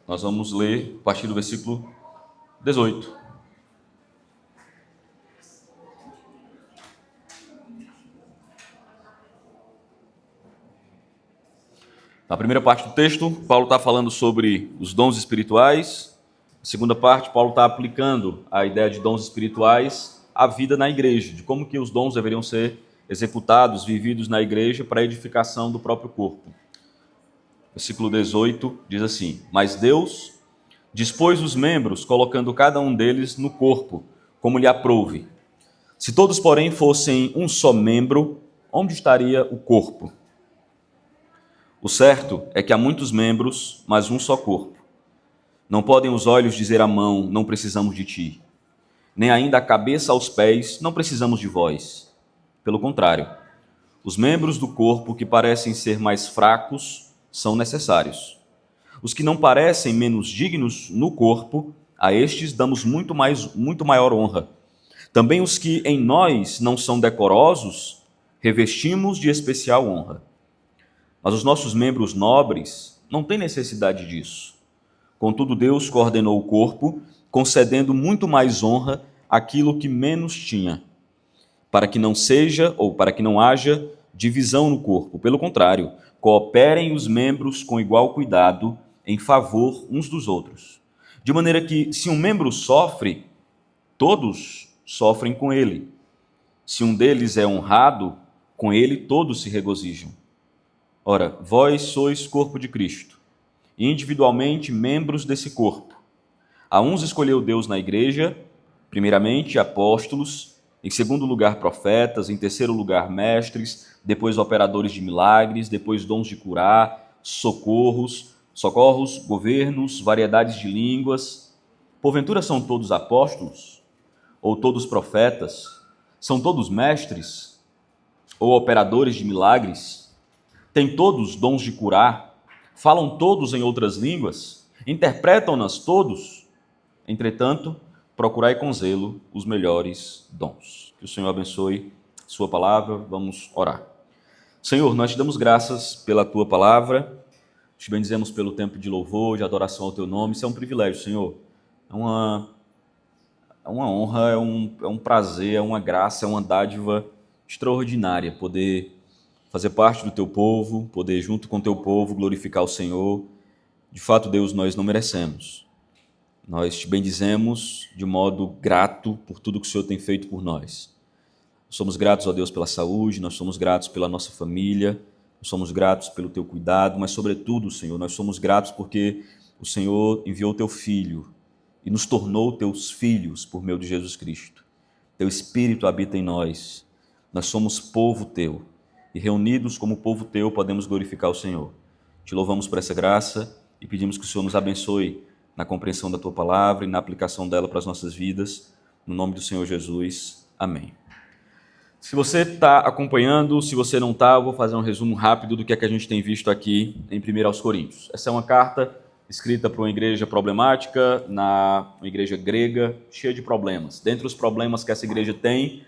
Nós vamos ler a partir do versículo 18. Na primeira parte do texto, Paulo está falando sobre os dons espirituais. Na segunda parte, Paulo está aplicando a ideia de dons espirituais à vida na igreja, de como que os dons deveriam ser executados, vividos na igreja para a edificação do próprio corpo. Versículo 18 diz assim: Mas Deus dispôs os membros, colocando cada um deles no corpo, como lhe aprouve. Se todos, porém, fossem um só membro, onde estaria o corpo? O certo é que há muitos membros, mas um só corpo. Não podem os olhos dizer à mão, não precisamos de ti. Nem ainda a cabeça aos pés, não precisamos de vós. Pelo contrário, os membros do corpo que parecem ser mais fracos são necessários. Os que não parecem menos dignos no corpo, a estes damos muito maior honra. Também os que em nós não são decorosos, revestimos de especial honra. Mas os nossos membros nobres não têm necessidade disso. Contudo, Deus coordenou o corpo, concedendo muito mais honra àquilo que menos tinha, para que não haja divisão no corpo. Pelo contrário, cooperem os membros com igual cuidado em favor uns dos outros. De maneira que, se um membro sofre, todos sofrem com ele. Se um deles é honrado, com ele todos se regozijam. Ora, vós sois corpo de Cristo, e individualmente membros desse corpo. A uns escolheu Deus na igreja, primeiramente apóstolos, em segundo lugar profetas, em terceiro lugar mestres, depois operadores de milagres, depois dons de curar, socorros, governos, variedades de línguas. Porventura são todos apóstolos? Ou todos profetas? São todos mestres? Ou operadores de milagres? Têm todos dons de curar? Falam todos em outras línguas? Interpretam-nas todos? Entretanto, procurai com zelo os melhores dons. Que o Senhor abençoe sua palavra. Vamos orar. Senhor, nós te damos graças pela tua palavra, te bendizemos pelo tempo de louvor, de adoração ao teu nome. Isso é um privilégio, Senhor. É uma honra, é um prazer, é uma graça, é uma dádiva extraordinária poder fazer parte do teu povo, poder junto com o teu povo glorificar o Senhor. De fato, Deus, nós não merecemos. Nós te bendizemos de modo grato por tudo que o Senhor tem feito por nós. Somos gratos, ó Deus, pela saúde, nós somos gratos pela nossa família, nós somos gratos pelo teu cuidado, mas sobretudo, Senhor, nós somos gratos porque o Senhor enviou o teu Filho e nos tornou teus filhos por meio de Jesus Cristo. Teu Espírito habita em nós, nós somos povo teu. E reunidos como povo teu, podemos glorificar o Senhor. Te louvamos por essa graça e pedimos que o Senhor nos abençoe na compreensão da tua palavra e na aplicação dela para as nossas vidas. No nome do Senhor Jesus. Amém. Se você está acompanhando, se você não está, eu vou fazer um resumo rápido do que é que a gente tem visto aqui em 1 Coríntios. Essa é uma carta escrita para uma igreja problemática, uma igreja grega, cheia de problemas. Dentre os problemas que essa igreja tem,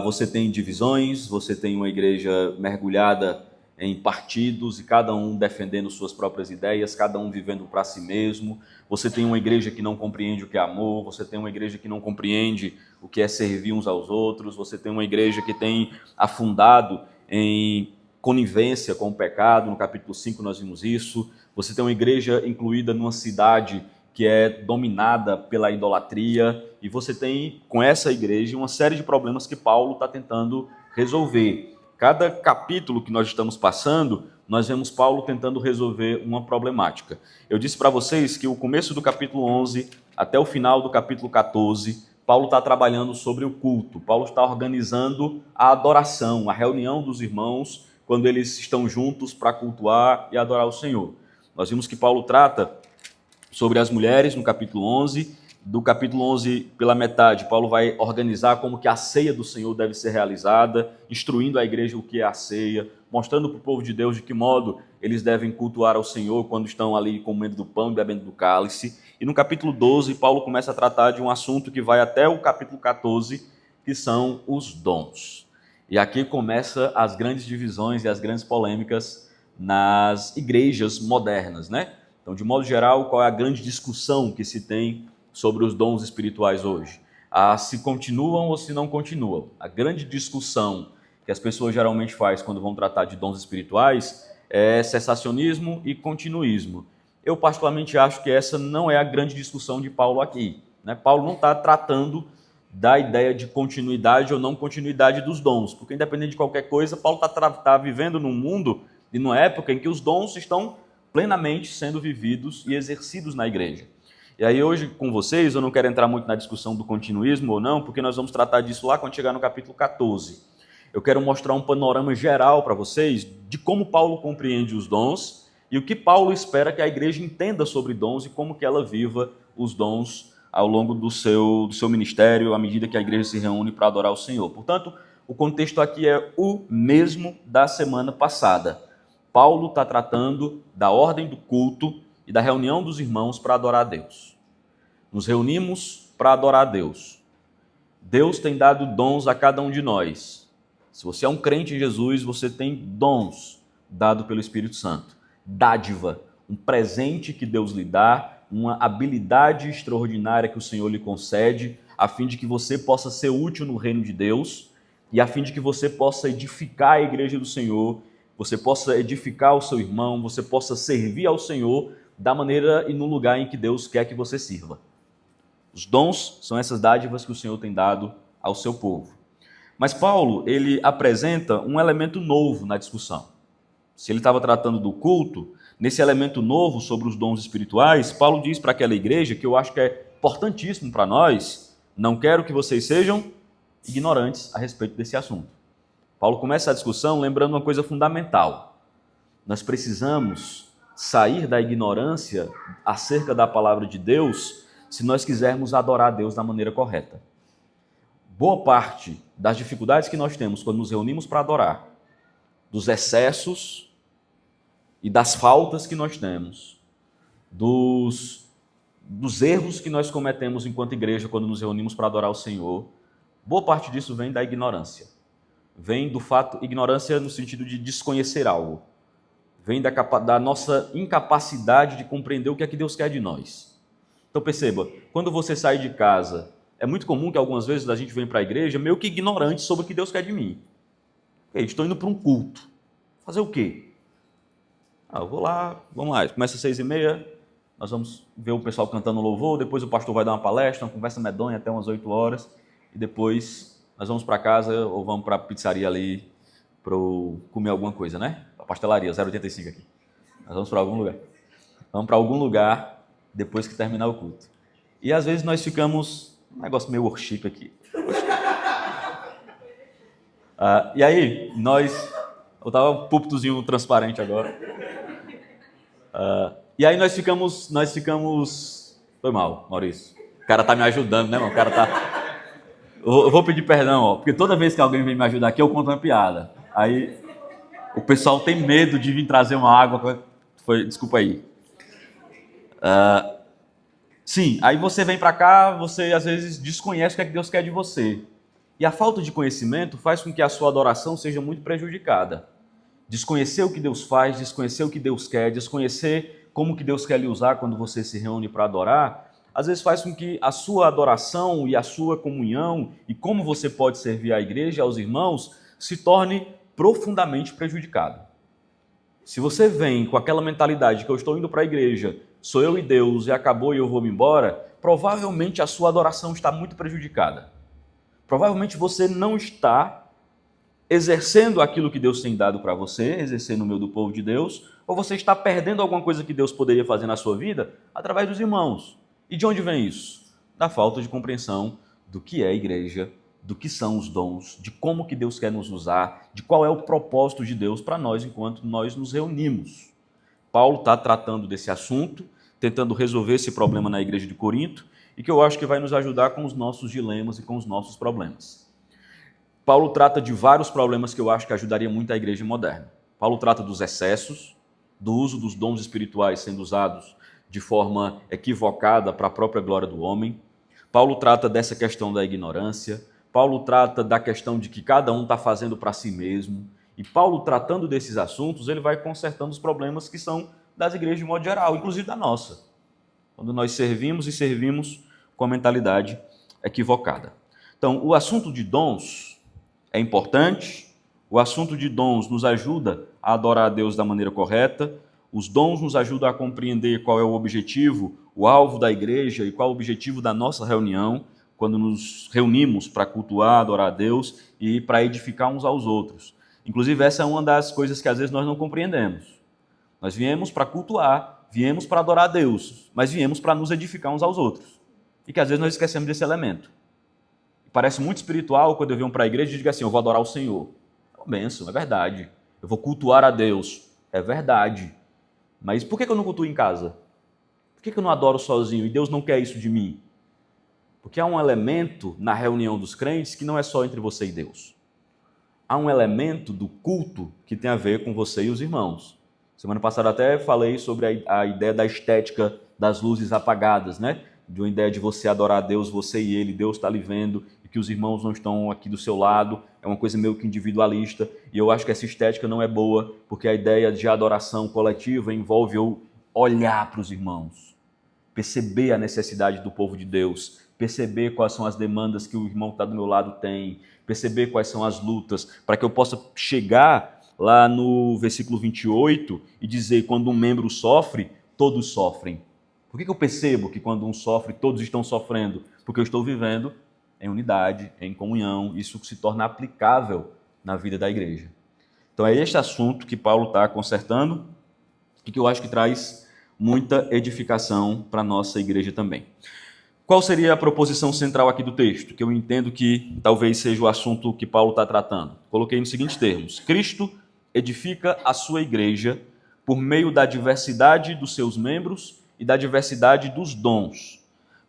você tem divisões, você tem uma igreja mergulhada em partidos e cada um defendendo suas próprias ideias, cada um vivendo para si mesmo. Você tem uma igreja que não compreende o que é amor, você tem uma igreja que não compreende o que é servir uns aos outros, você tem uma igreja que tem afundado em conivência com o pecado, no capítulo 5 nós vimos isso. Você tem uma igreja incluída numa cidade que é dominada pela idolatria, e você tem, com essa igreja, uma série de problemas que Paulo está tentando resolver. Cada capítulo que nós estamos passando, nós vemos Paulo tentando resolver uma problemática. Eu disse para vocês que o começo do capítulo 11 até o final do capítulo 14, Paulo está trabalhando sobre o culto. Paulo está organizando a adoração, a reunião dos irmãos, quando eles estão juntos para cultuar e adorar o Senhor. Nós vimos que Paulo trata sobre as mulheres no capítulo 11, do capítulo 11 pela metade, Paulo vai organizar como que a ceia do Senhor deve ser realizada, instruindo a igreja o que é a ceia, mostrando para o povo de Deus de que modo eles devem cultuar ao Senhor quando estão ali comendo do pão e bebendo do cálice. E no capítulo 12, Paulo começa a tratar de um assunto que vai até o capítulo 14, que são os dons. E aqui começa as grandes divisões e as grandes polêmicas nas igrejas modernas, né? Então, de modo geral, qual é a grande discussão que se tem sobre os dons espirituais hoje? Se continuam ou se não continuam. A grande discussão que as pessoas geralmente fazem quando vão tratar de dons espirituais é cessacionismo e continuismo. Eu particularmente acho que essa não é a grande discussão de Paulo aqui, né? Paulo não está tratando da ideia de continuidade ou não continuidade dos dons, porque independente de qualquer coisa, Paulo está vivendo num mundo e numa época em que os dons estão plenamente sendo vividos e exercidos na igreja. E aí hoje com vocês, eu não quero entrar muito na discussão do continuismo ou não, porque nós vamos tratar disso lá quando chegar no capítulo 14. Eu quero mostrar um panorama geral para vocês de como Paulo compreende os dons e o que Paulo espera que a igreja entenda sobre dons e como que ela viva os dons ao longo do seu ministério, à medida que a igreja se reúne para adorar o Senhor. Portanto, o contexto aqui é o mesmo da semana passada. Paulo está tratando da ordem do culto e da reunião dos irmãos para adorar a Deus. Nos reunimos para adorar a Deus. Deus tem dado dons a cada um de nós. Se você é um crente em Jesus, você tem dons dados pelo Espírito Santo. Dádiva, um presente que Deus lhe dá, uma habilidade extraordinária que o Senhor lhe concede, a fim de que você possa ser útil no reino de Deus e a fim de que você possa edificar a igreja do Senhor, você possa edificar o seu irmão, você possa servir ao Senhor da maneira e no lugar em que Deus quer que você sirva. Os dons são essas dádivas que o Senhor tem dado ao seu povo. Mas Paulo, ele apresenta um elemento novo na discussão. Se ele estava tratando do culto, nesse elemento novo sobre os dons espirituais, Paulo diz para aquela igreja, que eu acho que é importantíssimo para nós, não quero que vocês sejam ignorantes a respeito desse assunto. Paulo começa a discussão lembrando uma coisa fundamental. Nós precisamos sair da ignorância acerca da palavra de Deus se nós quisermos adorar a Deus da maneira correta. Boa parte das dificuldades que nós temos quando nos reunimos para adorar, dos excessos e das faltas que nós temos, dos erros que nós cometemos enquanto igreja quando nos reunimos para adorar o Senhor, boa parte disso vem da ignorância. Vem do fato, ignorância no sentido de desconhecer algo. Vem da nossa incapacidade de compreender o que é que Deus quer de nós. Então perceba, quando você sai de casa, é muito comum que algumas vezes a gente vem para a igreja meio que ignorante sobre o que Deus quer de mim. Estou indo para um culto. Fazer o quê? Eu vou lá, vamos lá, começa às 6h30, nós vamos ver o pessoal cantando louvor, depois o pastor vai dar uma palestra, uma conversa medonha até umas 8 horas, e depois nós vamos para casa ou vamos para a pizzaria ali para comer alguma coisa, né? A pastelaria, 0,85 aqui. Nós vamos para algum lugar. Vamos para algum lugar depois que terminar o culto. E às vezes nós ficamos, um negócio meio worship aqui. E aí, eu estava um púlpitozinho transparente agora. E aí nós ficamos... Foi mal, Maurício. O cara tá me ajudando, né, mano? O cara tá... Eu vou pedir perdão, porque toda vez que alguém vem me ajudar aqui, eu conto uma piada. Aí o pessoal tem medo de vir trazer uma água. Desculpa aí. Sim, aí você vem para cá, você às vezes desconhece o que é que Deus quer de você. E a falta de conhecimento faz com que a sua adoração seja muito prejudicada. Desconhecer o que Deus faz, desconhecer o que Deus quer, desconhecer como que Deus quer lhe usar quando você se reúne para adorar, às vezes faz com que a sua adoração e a sua comunhão e como você pode servir à igreja, aos irmãos, se torne profundamente prejudicado. Se você vem com aquela mentalidade que eu estou indo para a igreja, sou eu e Deus e acabou e eu vou me embora, provavelmente a sua adoração está muito prejudicada. Provavelmente você não está exercendo aquilo que Deus tem dado para você, exercendo o meio do povo de Deus, ou você está perdendo alguma coisa que Deus poderia fazer na sua vida através dos irmãos. E de onde vem isso? Da falta de compreensão do que é a igreja, do que são os dons, de como que Deus quer nos usar, de qual é o propósito de Deus para nós enquanto nós nos reunimos. Paulo está tratando desse assunto, tentando resolver esse problema na igreja de Corinto, e que eu acho que vai nos ajudar com os nossos dilemas e com os nossos problemas. Paulo trata de vários problemas que eu acho que ajudaria muito a igreja moderna. Paulo trata dos excessos, do uso dos dons espirituais sendo usados de forma equivocada para a própria glória do homem. Paulo trata dessa questão da ignorância. Paulo trata da questão de que cada um está fazendo para si mesmo. E Paulo, tratando desses assuntos, ele vai consertando os problemas que são das igrejas de modo geral, inclusive da nossa. Quando nós servimos e servimos com a mentalidade equivocada. Então, o assunto de dons é importante, o assunto de dons nos ajuda a adorar a Deus da maneira correta, os dons nos ajudam a compreender qual é o objetivo, o alvo da igreja e qual é o objetivo da nossa reunião, quando nos reunimos para cultuar, adorar a Deus e para edificar uns aos outros. Inclusive, essa é uma das coisas que às vezes nós não compreendemos. Nós viemos para cultuar, viemos para adorar a Deus, mas viemos para nos edificar uns aos outros. E que às vezes nós esquecemos desse elemento. Parece muito espiritual quando eu venho para a igreja e digo assim, eu vou adorar o Senhor. É uma bênção, é verdade. Eu vou cultuar a Deus, é verdade. Mas por que eu não cultuo em casa? Por que eu não adoro sozinho e Deus não quer isso de mim? Porque há um elemento na reunião dos crentes que não é só entre você e Deus. Há um elemento do culto que tem a ver com você e os irmãos. Semana passada até falei sobre a ideia da estética das luzes apagadas, né? De uma ideia de você adorar a Deus, você e Ele, Deus está lhe vendo, e que os irmãos não estão aqui do seu lado, é uma coisa meio que individualista, e eu acho que essa estética não é boa, porque a ideia de adoração coletiva envolve eu olhar para os irmãos, perceber a necessidade do povo de Deus, perceber quais são as demandas que o irmão que está do meu lado tem, perceber quais são as lutas, para que eu possa chegar lá no versículo 28 e dizer, quando um membro sofre, todos sofrem. Por que eu percebo que quando um sofre, todos estão sofrendo? Porque eu estou vivendo em unidade, em comunhão, isso se torna aplicável na vida da igreja. Então é este assunto que Paulo está consertando e que eu acho que traz muita edificação para a nossa igreja também. Qual seria a proposição central aqui do texto, que eu entendo que talvez seja o assunto que Paulo está tratando? Coloquei nos seguintes termos: Cristo edifica a sua igreja por meio da diversidade dos seus membros e da diversidade dos dons,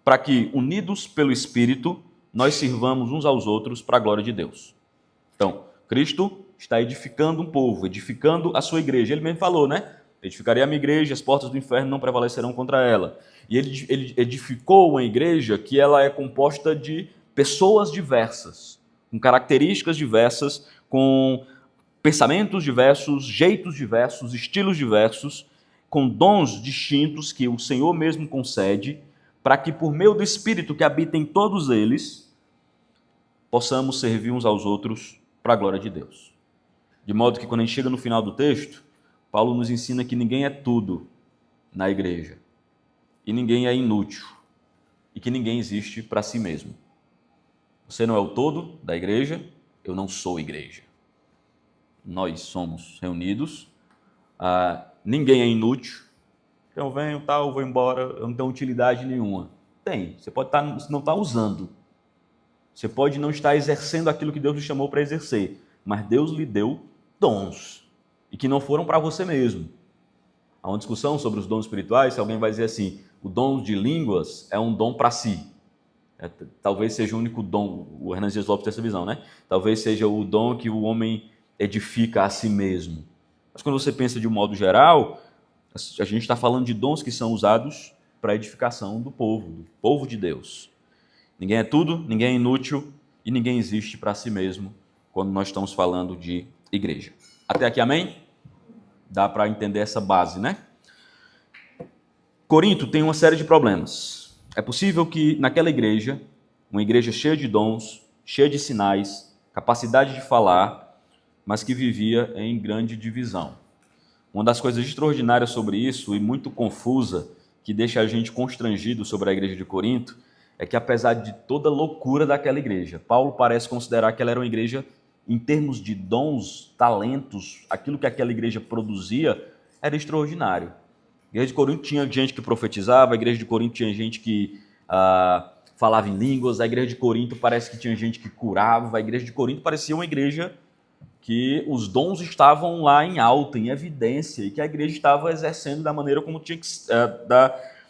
para que, unidos pelo Espírito, nós sirvamos uns aos outros para a glória de Deus. Então, Cristo está edificando um povo, edificando a sua igreja. Ele mesmo falou, né? Edificarei a minha igreja, as portas do inferno não prevalecerão contra ela. E ele edificou uma igreja que ela é composta de pessoas diversas, com características diversas, com pensamentos diversos, jeitos diversos, estilos diversos, com dons distintos que o Senhor mesmo concede, para que por meio do Espírito que habita em todos eles, possamos servir uns aos outros para a glória de Deus. De modo que quando a gente chega no final do texto, Paulo nos ensina que ninguém é tudo na igreja, e ninguém é inútil, e que ninguém existe para si mesmo. Você não é o todo da igreja, eu não sou igreja. Nós somos reunidos, ninguém é inútil, então eu venho, tal, vou embora, eu não tenho utilidade nenhuma. Tem, você pode não estar usando, você pode não estar exercendo aquilo que Deus lhe chamou para exercer, mas Deus lhe deu dons, e que não foram para você mesmo. Há uma discussão sobre os dons espirituais, se alguém vai dizer assim, o dom de línguas é um dom para si. Talvez seja o único dom, o Hernandes Dias Lopes tem essa visão, né? Talvez seja o dom que o homem edifica a si mesmo. Mas quando você pensa de um modo geral, a gente está falando de dons que são usados para a edificação do povo de Deus. Ninguém é tudo, ninguém é inútil e ninguém existe para si mesmo quando nós estamos falando de igreja. Até aqui, amém? Dá para entender essa base, né? Corinto tem uma série de problemas. É possível que naquela igreja, uma igreja cheia de dons, cheia de sinais, capacidade de falar, mas que vivia em grande divisão. Uma das coisas extraordinárias sobre isso, e muito confusa, que deixa a gente constrangido sobre a igreja de Corinto, é que apesar de toda a loucura daquela igreja, Paulo parece considerar que ela era uma igreja, em termos de dons, talentos, aquilo que aquela igreja produzia, era extraordinário. A igreja de Corinto tinha gente que profetizava, a igreja de Corinto tinha gente que falava em línguas, a igreja de Corinto parece que tinha gente que curava, a igreja de Corinto parecia uma igreja que os dons estavam lá em alta, em evidência, e que a igreja estava exercendo da maneira como tinha que,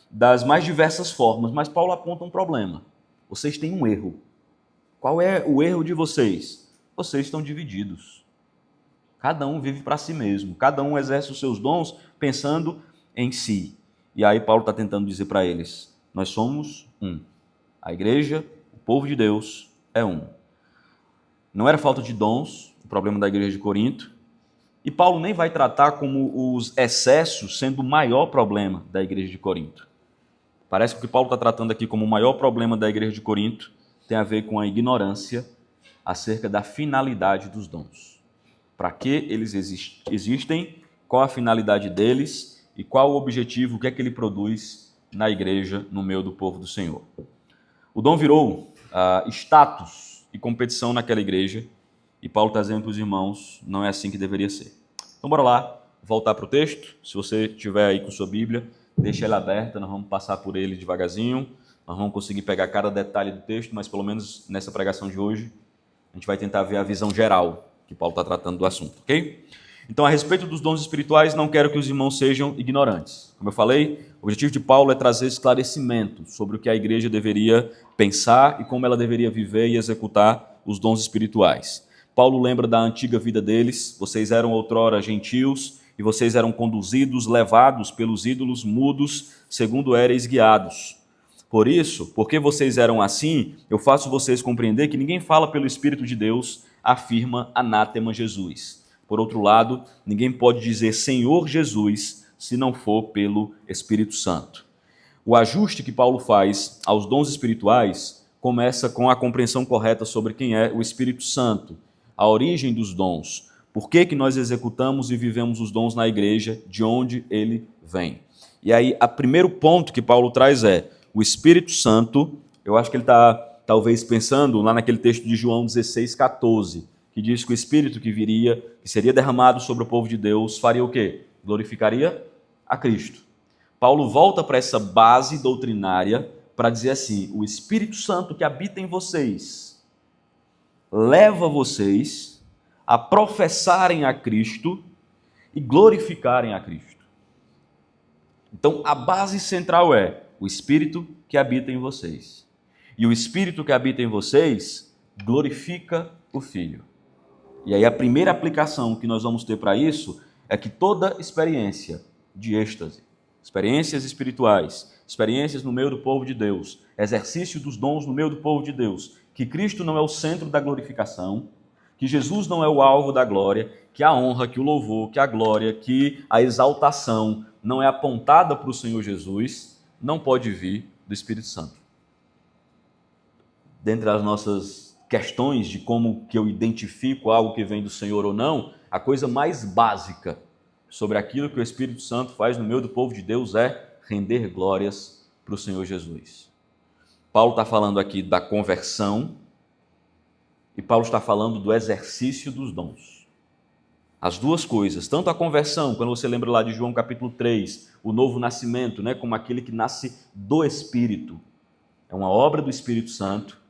das mais diversas formas. Mas Paulo aponta um problema. Vocês têm um erro. Qual é o erro de vocês? Vocês estão divididos. Cada um vive para si mesmo. Cada um exerce os seus dons pensando em si. E aí Paulo está tentando dizer para eles, nós somos um. A igreja, o povo de Deus, é um. Não era falta de dons, o problema da igreja de Corinto, E Paulo nem vai tratar como os excessos sendo o maior problema da igreja de Corinto. Parece que o que Paulo está tratando aqui como o maior problema da igreja de Corinto tem a ver com a ignorância acerca da finalidade dos dons. Para que eles existem, qual a finalidade deles e qual o objetivo, o que é que ele produz na igreja, no meio do povo do Senhor. O dom virou status e competição naquela igreja, e Paulo está dizendo para os irmãos, não é assim que deveria ser. Então bora lá, voltar para o texto. Se você estiver aí com sua Bíblia, deixa ela aberta, nós vamos passar por ele devagarzinho, nós vamos conseguir pegar cada detalhe do texto, mas pelo menos nessa pregação de hoje, a gente vai tentar ver a visão geral que Paulo está tratando do assunto, ok? Então, a respeito dos dons espirituais, não quero que os irmãos sejam ignorantes. Como eu falei, o objetivo de Paulo é trazer esclarecimento sobre o que a igreja deveria pensar e como ela deveria viver e executar os dons espirituais. Paulo lembra da antiga vida deles, vocês eram outrora gentios e vocês eram conduzidos, levados pelos ídolos mudos, segundo éreis guiados. Por isso, porque vocês eram assim, eu faço vocês compreender que ninguém fala pelo Espírito de Deus, afirma anátema Jesus. Por outro lado, ninguém pode dizer Senhor Jesus se não for pelo Espírito Santo. O ajuste que Paulo faz aos dons espirituais começa com a compreensão correta sobre quem é o Espírito Santo, a origem dos dons, por que nós executamos e vivemos os dons na igreja, de onde ele vem. E aí, o primeiro ponto que Paulo traz é o Espírito Santo. Eu acho que ele está talvez pensando lá naquele texto de João 16,14, que diz que o Espírito que viria, que seria derramado sobre o povo de Deus, faria o quê? Glorificaria a Cristo. Paulo volta para essa base doutrinária para dizer assim, o Espírito Santo que habita em vocês leva vocês a professarem a Cristo e glorificarem a Cristo. Então, a base central é o Espírito que habita em vocês. E o Espírito que habita em vocês glorifica o Filho. E aí a primeira aplicação que nós vamos ter para isso é que toda experiência de êxtase, experiências espirituais, experiências no meio do povo de Deus, exercício dos dons no meio do povo de Deus, que Cristo não é o centro da glorificação, que Jesus não é o alvo da glória, que a honra, que o louvor, que a glória, que a exaltação não é apontada para o Senhor Jesus, não pode vir do Espírito Santo. Dentre as nossas questões de como que eu identifico algo que vem do Senhor ou não, a coisa mais básica sobre aquilo que o Espírito Santo faz no meio do povo de Deus é render glórias para o Senhor Jesus. Paulo está falando aqui da conversão e Paulo está falando do exercício dos dons. As duas coisas, tanto a conversão, quando você lembra lá de João capítulo 3, o novo nascimento, né, como aquele que nasce do Espírito, é uma obra do Espírito Santo,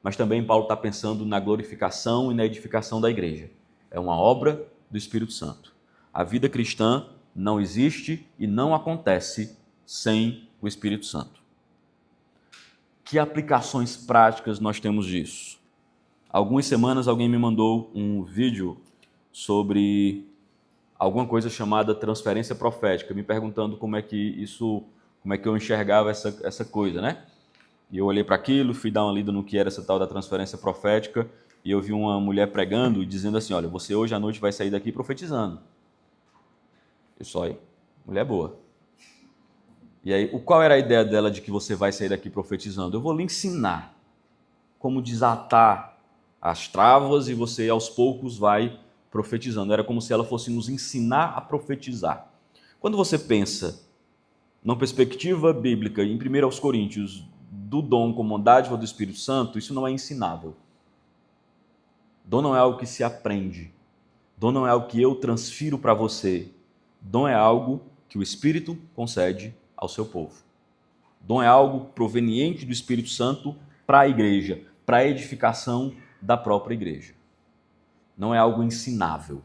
mas também Paulo está pensando na glorificação e na edificação da igreja. É uma obra do Espírito Santo. A vida cristã não existe e não acontece sem o Espírito Santo. Que aplicações práticas nós temos disso? Há algumas semanas alguém me mandou um vídeo sobre alguma coisa chamada transferência profética, me perguntando como é que eu enxergava essa coisa, né? E eu olhei para aquilo, fui dar uma lida no que era essa tal da transferência profética, e eu vi uma mulher pregando e dizendo assim, olha, você hoje à noite vai sair daqui profetizando. Eu só, mulher boa. E aí, qual era a ideia dela de que você vai sair daqui profetizando? Eu vou lhe ensinar como desatar as travas e você aos poucos vai profetizando. Era como se ela fosse nos ensinar a profetizar. Quando você pensa, numa perspectiva bíblica, em 1 aos Coríntios, do dom como dádiva do Espírito Santo, isso não é ensinável. Dom não é algo que se aprende. Dom não é algo que eu transfiro para você. Dom é algo que o Espírito concede ao seu povo. Dom é algo proveniente do Espírito Santo para a igreja, para a edificação da própria igreja. Não é algo ensinável.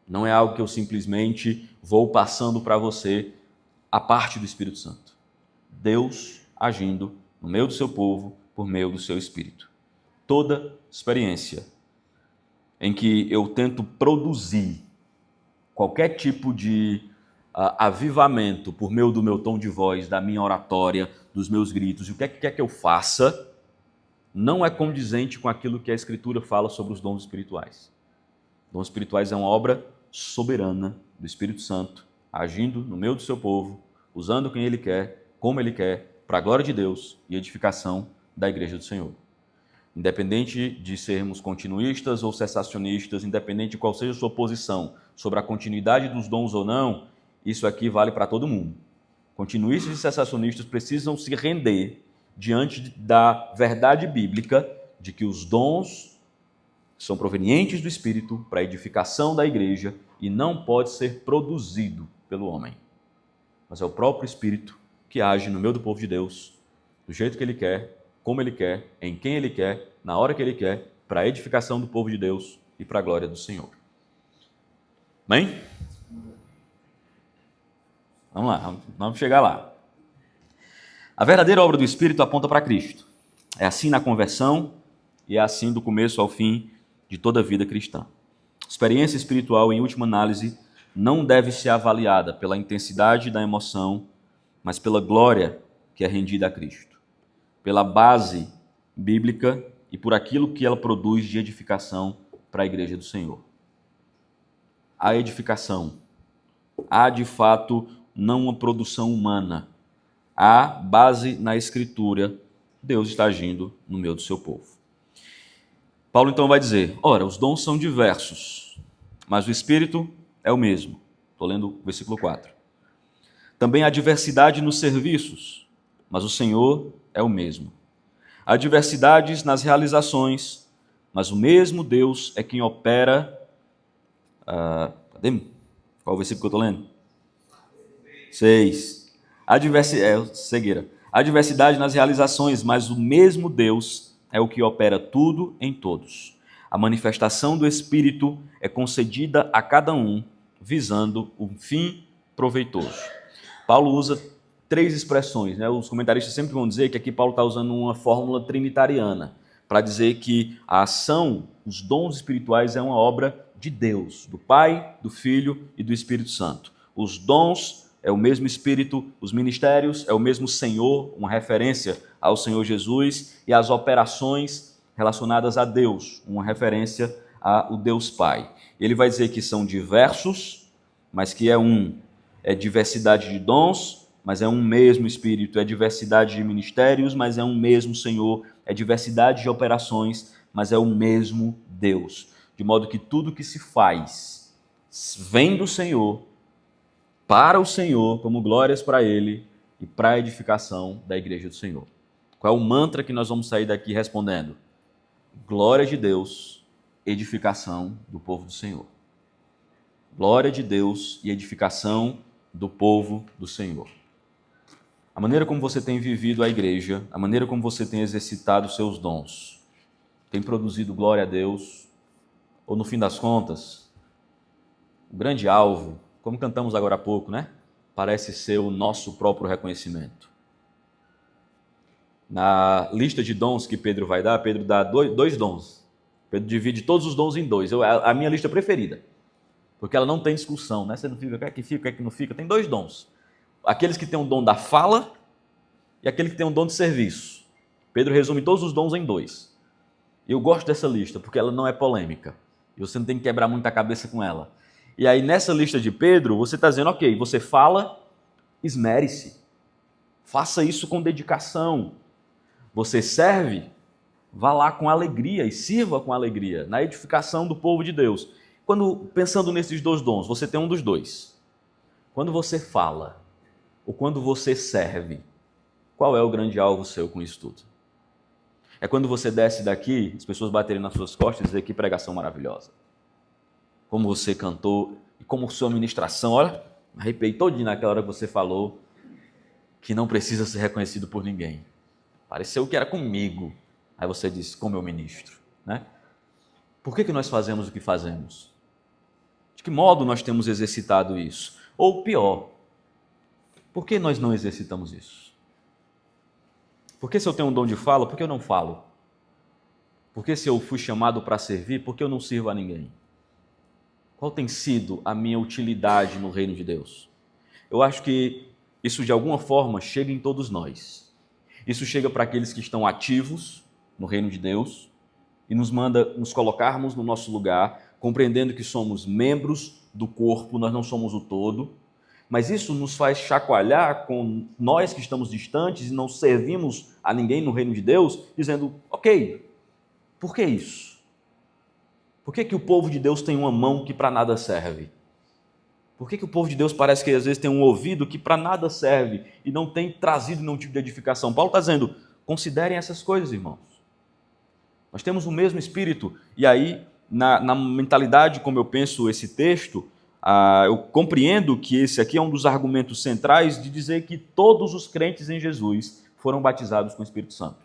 Não é algo que eu simplesmente vou passando para você a parte do Espírito Santo. Deus agindo no meio do seu povo por meio do seu Espírito. Toda experiência em que eu tento produzir qualquer tipo de avivamento por meio do meu tom de voz, da minha oratória, dos meus gritos, e o que quer que eu faça, não é condizente com aquilo que a Escritura fala sobre os dons espirituais. Dons espirituais é uma obra soberana do Espírito Santo, agindo no meio do seu povo, usando quem Ele quer, como Ele quer, para a glória de Deus e edificação da Igreja do Senhor. Independente de sermos continuistas ou cessacionistas, independente de qual seja a sua posição sobre a continuidade dos dons ou não, isso aqui vale para todo mundo. Continuistas e cessacionistas precisam se render diante da verdade bíblica de que os dons são provenientes do Espírito para a edificação da igreja e não pode ser produzido pelo homem. Mas é o próprio Espírito que age no meio do povo de Deus, do jeito que Ele quer, como Ele quer, em quem Ele quer, na hora que Ele quer, para a edificação do povo de Deus e para a glória do Senhor. Amém? Vamos lá, vamos chegar lá. A verdadeira obra do Espírito aponta para Cristo. É assim na conversão e é assim do começo ao fim de toda a vida cristã. Experiência espiritual, em última análise, não deve ser avaliada pela intensidade da emoção, mas pela glória que é rendida a Cristo, pela base bíblica e por aquilo que ela produz de edificação para a igreja do Senhor. A edificação. Há, de fato, não uma produção humana. Há base na Escritura. Deus está agindo no meio do seu povo. Paulo então vai dizer, ora, os dons são diversos, mas o Espírito é o mesmo. Estou lendo o versículo 4. Também há diversidade nos serviços, mas o Senhor é o mesmo. Há diversidades nas realizações, mas o mesmo Deus é quem opera... Cadê? Qual o versículo que eu estou lendo? 6. Cegueira. Há diversidade nas realizações, mas o mesmo Deus é o que opera tudo em todos. A manifestação do Espírito é concedida a cada um, visando um fim proveitoso. Paulo usa 3 expressões, né? Os comentaristas sempre vão dizer que aqui Paulo está usando uma fórmula trinitariana, para dizer que a ação, os dons espirituais é uma obra de Deus, do Pai, do Filho e do Espírito Santo. Os dons é o mesmo Espírito, os ministérios é o mesmo Senhor, uma referência ao Senhor Jesus, e as operações relacionadas a Deus, uma referência ao Deus Pai. Ele vai dizer que são diversos, mas que é diversidade de dons, mas é um mesmo Espírito, é diversidade de ministérios, mas é um mesmo Senhor, é diversidade de operações, mas é o mesmo Deus. De modo que tudo que se faz vem do Senhor, para o Senhor, como glórias para Ele e para a edificação da igreja do Senhor. Qual é o mantra que nós vamos sair daqui respondendo? Glória de Deus, edificação do povo do Senhor. Glória de Deus e edificação do povo do Senhor. A maneira como você tem vivido a igreja, a maneira como você tem exercitado os seus dons, tem produzido glória a Deus, ou no fim das contas, o grande alvo, como cantamos agora há pouco, né? Parece ser o nosso próprio reconhecimento. Na lista de dons que Pedro vai dar, Pedro dá dois dons. Pedro divide todos os dons em 2. A minha lista preferida. Porque ela não tem discussão, né? Você não fica, o que é que fica, o que é que não fica. Tem 2 dons. Aqueles que têm o dom da fala e aquele que tem o dom de serviço. Pedro resume todos os dons em 2. E eu gosto dessa lista, porque ela não é polêmica. E você não tem que quebrar muito a cabeça com ela. E aí, nessa lista de Pedro, você está dizendo, ok, você fala, esmere-se. Faça isso com dedicação. Você serve, vá lá com alegria e sirva com alegria na edificação do povo de Deus. Pensando nesses 2 dons, você tem um dos 2. Quando você fala ou quando você serve, qual é o grande alvo seu com isso tudo? É quando você desce daqui, as pessoas baterem nas suas costas e dizer que pregação maravilhosa. Como você cantou e como sua ministração, olha, arrepiei todinho naquela hora que você falou que não precisa ser reconhecido por ninguém. Pareceu que era comigo. Aí você disse, como eu ministro, né? Por que nós fazemos o que fazemos? De que modo nós temos exercitado isso? Ou pior, por que nós não exercitamos isso? Por que se eu tenho um dom de fala, por que eu não falo? Por que se eu fui chamado para servir, por que eu não sirvo a ninguém? Qual tem sido a minha utilidade no reino de Deus? Eu acho que isso de alguma forma chega em todos nós. Isso chega para aqueles que estão ativos no reino de Deus e nos manda nos colocarmos no nosso lugar, compreendendo que somos membros do corpo, nós não somos o todo, mas isso nos faz chacoalhar com nós que estamos distantes e não servimos a ninguém no reino de Deus, dizendo, ok, por que isso? Por que o povo de Deus tem uma mão que para nada serve? Por que o povo de Deus parece que às vezes tem um ouvido que para nada serve e não tem trazido nenhum tipo de edificação? Paulo está dizendo, considerem essas coisas, irmãos. Nós temos o mesmo Espírito, e aí, na mentalidade como eu penso esse texto, eu compreendo que esse aqui é um dos argumentos centrais de dizer que todos os crentes em Jesus foram batizados com o Espírito Santo.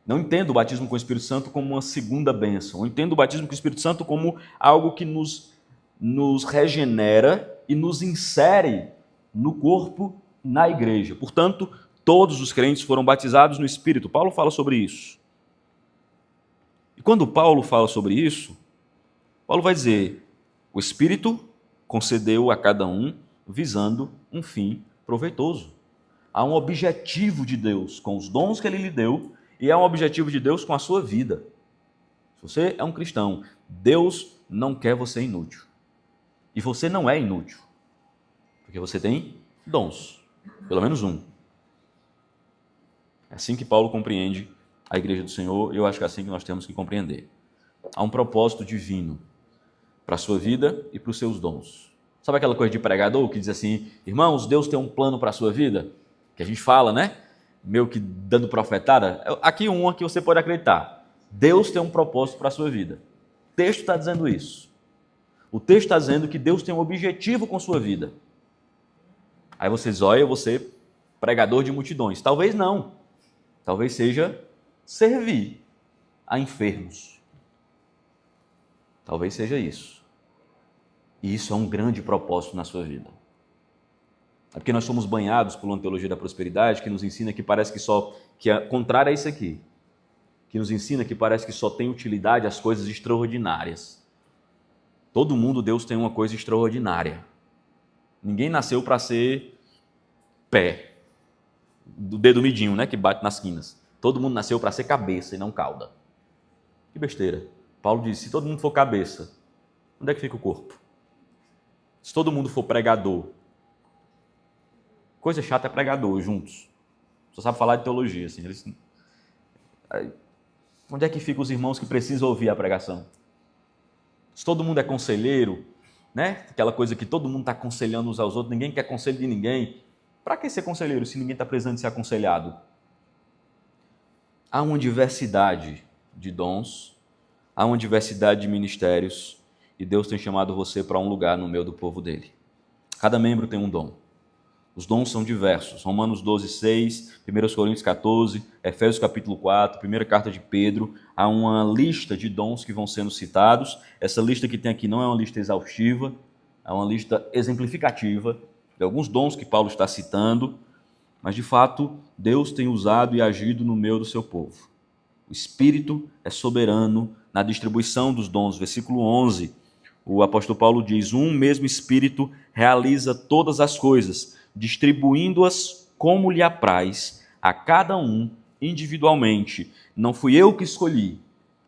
Não entendo o batismo com o Espírito Santo como uma segunda bênção. Eu entendo o batismo com o Espírito Santo como algo que nos regenera e nos insere no corpo, na igreja. Portanto, todos os crentes foram batizados no Espírito. Paulo fala sobre isso. E quando Paulo fala sobre isso, Paulo vai dizer, o Espírito concedeu a cada um visando um fim proveitoso. Há um objetivo de Deus com os dons que ele lhe deu e há um objetivo de Deus com a sua vida. Se você é um cristão, Deus não quer você inútil. E você não é inútil, porque você tem dons, pelo menos um. É assim que Paulo compreende a igreja do Senhor, e eu acho que é assim que nós temos que compreender. Há um propósito divino para a sua vida e para os seus dons. Sabe aquela coisa de pregador que diz assim, irmãos, Deus tem um plano para a sua vida? Que a gente fala, né? Meio que dando profetada. Aqui uma que você pode acreditar. Deus tem um propósito para a sua vida. O texto está dizendo isso. O texto está dizendo que Deus tem um objetivo com sua vida. Aí você diz, olha, eu vou ser pregador de multidões. Talvez não. Talvez seja servir a enfermos. Talvez seja isso. E isso é um grande propósito na sua vida. É porque nós somos banhados por uma teologia da prosperidade que nos ensina que parece que é contrário a isso aqui. Que nos ensina que parece que só tem utilidade as coisas extraordinárias. Todo mundo, Deus tem uma coisa extraordinária. Ninguém nasceu para ser pé, do dedo midinho, né, que bate nas quinas. Todo mundo nasceu para ser cabeça e não cauda. Que besteira. Paulo diz, se todo mundo for cabeça, onde é que fica o corpo? Se todo mundo for pregador, coisa chata é pregador juntos. Só sabe falar de teologia. Assim. Onde é que ficam os irmãos que precisam ouvir a pregação? Se todo mundo é conselheiro, né? Aquela coisa que todo mundo está aconselhando uns aos outros, ninguém quer conselho de ninguém. Para que ser conselheiro se ninguém está precisando de ser aconselhado? Há uma diversidade de dons, há uma diversidade de ministérios, e Deus tem chamado você para um lugar no meio do povo dele. Cada membro tem um dom. Os dons são diversos. Romanos 12, 6, 1 Coríntios 14, Efésios capítulo 4, primeira carta de Pedro. Há uma lista de dons que vão sendo citados. Essa lista que tem aqui não é uma lista exaustiva, é uma lista exemplificativa de alguns dons que Paulo está citando, mas de fato Deus tem usado e agido no meio do seu povo. O Espírito é soberano na distribuição dos dons. Versículo 11, o apóstolo Paulo diz, um mesmo Espírito realiza todas as coisas, distribuindo-as como lhe apraz, a cada um individualmente. Não fui eu que escolhi,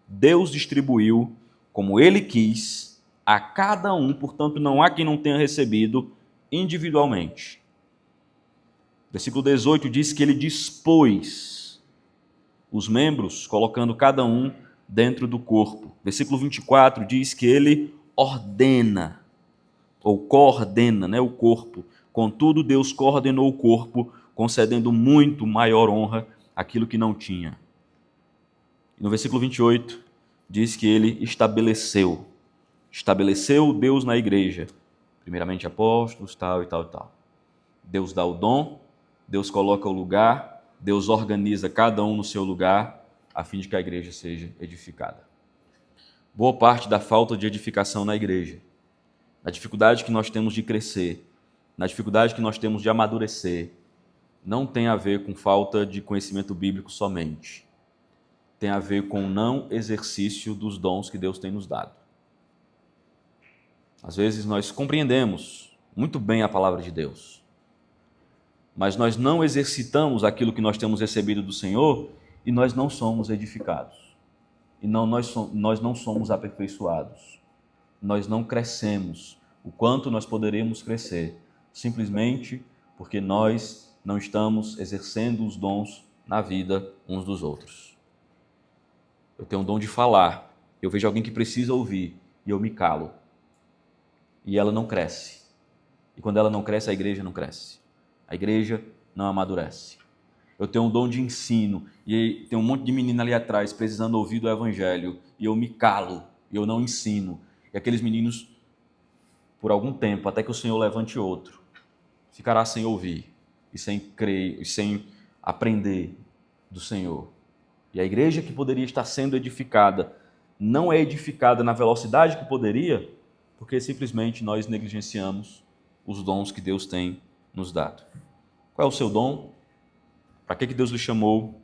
Deus distribuiu como ele quis, a cada um, portanto não há quem não tenha recebido individualmente. Versículo 18 diz que ele dispôs os membros, colocando cada um dentro do corpo. Versículo 24 diz que ele ordena, ou coordena, né, o corpo. Contudo, Deus coordenou o corpo, concedendo muito maior honra àquilo que não tinha. E no versículo 28, diz que ele estabeleceu Deus na igreja. Primeiramente apóstolos, tal e tal e tal. Deus dá o dom, Deus coloca o lugar, Deus organiza cada um no seu lugar, a fim de que a igreja seja edificada. Boa parte da falta de edificação na igreja, a dificuldade que nós temos de crescer, na dificuldade que nós temos de amadurecer, não tem a ver com falta de conhecimento bíblico somente. Tem a ver com o não exercício dos dons que Deus tem nos dado. Às vezes nós compreendemos muito bem a palavra de Deus, mas nós não exercitamos aquilo que nós temos recebido do Senhor e nós não somos edificados. E nós não somos aperfeiçoados. nós não crescemos o quanto nós poderíamos crescer, simplesmente porque nós não estamos exercendo os dons na vida uns dos outros. Eu tenho um dom de falar, eu vejo alguém que precisa ouvir e eu me calo. E ela não cresce. E quando ela não cresce, a igreja não cresce. A igreja não amadurece. Eu tenho um dom de ensino e tem um monte de menina ali atrás precisando ouvir do evangelho e eu me calo, e eu não ensino. E aqueles meninos, por algum tempo, até que o Senhor levante outro, ficará sem ouvir e sem crer e sem aprender do Senhor. E a igreja que poderia estar sendo edificada não é edificada na velocidade que poderia, porque simplesmente nós negligenciamos os dons que Deus tem nos dado. Qual é o seu dom? Para que Deus lhe chamou?